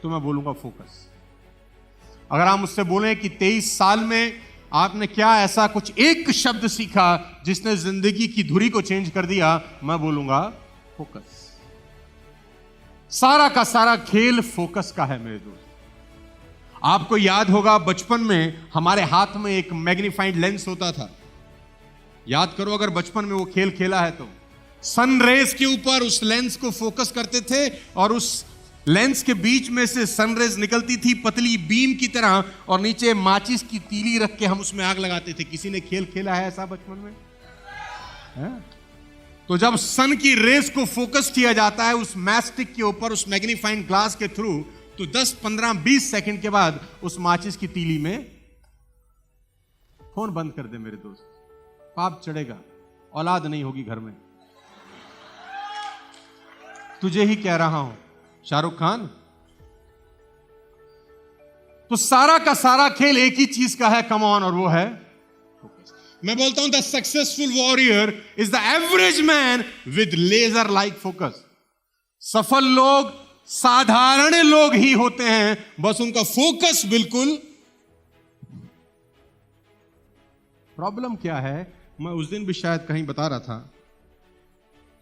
तो मैं बोलूंगा फोकस। अगर आप मुझसे बोलें कि 23 साल में आपने क्या ऐसा कुछ एक शब्द सीखा जिसने जिंदगी की धुरी को चेंज कर दिया, मैं बोलूंगा फोकस। सारा का सारा खेल फोकस का है मेरे दोस्त। आपको याद होगा बचपन में हमारे हाथ में एक मैग्नीफाइड लेंस होता था। याद करो अगर बचपन में वो खेल खेला है तो सन रेज के ऊपर उस लेंस को फोकस करते थे और उस लेंस के बीच में से सनरेज निकलती थी पतली बीम की तरह, और नीचे माचिस की तीली रख के हम उसमें आग लगाते थे। किसी ने खेल खेला है ऐसा बचपन में? तो जब सन की रेस को फोकस किया जाता है उस मैस्टिक के ऊपर, उस मैग्नीफाइंग ग्लास के थ्रू, तो 10, 15, 20 सेकंड के बाद उस माचिस की तीली में फोन बंद कर दे मेरे दोस्त, पाप चढ़ेगा, औलाद नहीं होगी घर में। तुझे ही कह रहा हूं शाहरुख खान। तो सारा का सारा खेल एक ही चीज का है, कम ऑन, और वो है फोकस। मैं बोलता हूं the successful warrior is the average man with laser like focus. सफल लोग साधारण लोग ही होते हैं, बस उनका फोकस बिल्कुल। प्रॉब्लम क्या है, मैं उस दिन भी शायद कहीं बता रहा था,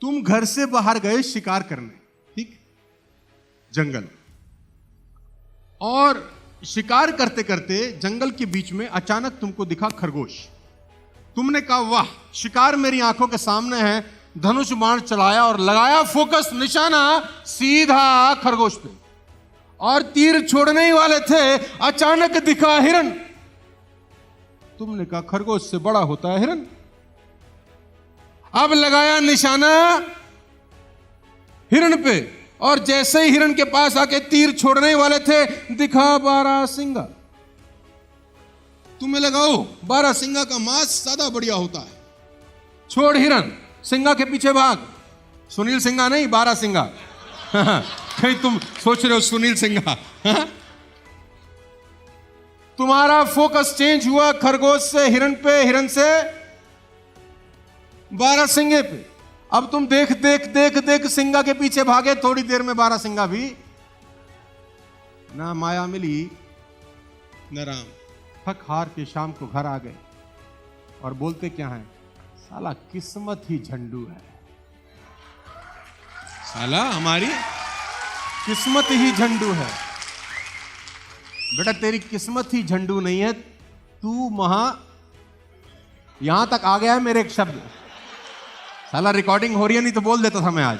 तुम घर से बाहर गए शिकार करने, ठीक, जंगल, और शिकार करते करते जंगल के बीच में अचानक तुमको दिखा खरगोश। तुमने कहा वाह, शिकार मेरी आंखों के सामने है, धनुष बाण चलाया और लगाया फोकस, निशाना सीधा खरगोश पे, और तीर छोड़ने ही वाले थे, अचानक दिखा हिरन। तुमने कहा खरगोश से बड़ा होता है हिरन। अब लगाया निशाना हिरन पे, और जैसे ही हिरन के पास आके तीर छोड़ने वाले थे, दिखा बारहसिंगा। तुम्हें लगाओ बारहसिंगा का मांस ज्यादा बढ़िया होता है, छोड़ हिरन, सिंगा के पीछे भाग। सुनील सिंगा नहीं, बारहसिंगा। कहीं तुम सोच रहे हो सुनील सिंगा। तुम्हारा फोकस चेंज हुआ खरगोश से हिरन पे, हिरन से बारहसिंगे पे। अब तुम देख देख देख देख सिंगा के पीछे भागे, थोड़ी देर में बारहसिंगा भी ना माया मिली न राम। थक हार के शाम को घर आ गए और बोलते क्या है, साला किस्मत ही झंडू है, साला हमारी किस्मत ही झंडू है। बेटा तेरी किस्मत ही झंडू नहीं है, तू यहां तक आ गया है मेरे एक शब्द। साला रिकॉर्डिंग हो रही है, नहीं तो बोल देता था मैं आज।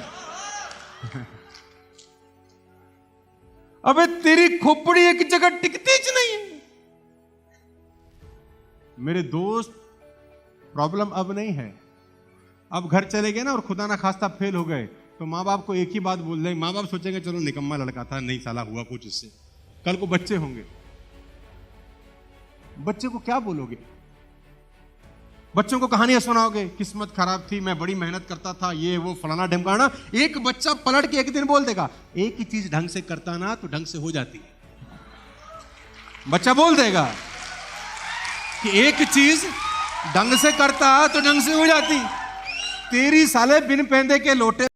अबे तेरी खोपड़ी एक जगह टिकती ज नहीं है मेरे दोस्त। प्रॉब्लम अब नहीं है, अब घर चले गए ना और खुदा ना खास्ता फेल हो गए, तो माँ बाप को एक ही बात बोल देंगे। माँ बाप सोचेंगे चलो निकम्मा लड़का था, नहीं साला हुआ कुछ इससे। कल को बच्चे होंगे, बच्चे को क्या बोलोगे? बच्चों को कहानियां सुनाओगे, किस्मत खराब थी, मैं बड़ी मेहनत करता था, ये वो फलाना ढमकाना। एक बच्चा पलट के एक दिन बोल देगा, एक ही चीज ढंग से करता ना तो ढंग से हो जाती। बच्चा बोल देगा कि एक चीज ढंग से करता तो ढंग से हो जाती। तेरी साले बिन पहनदे के लोटे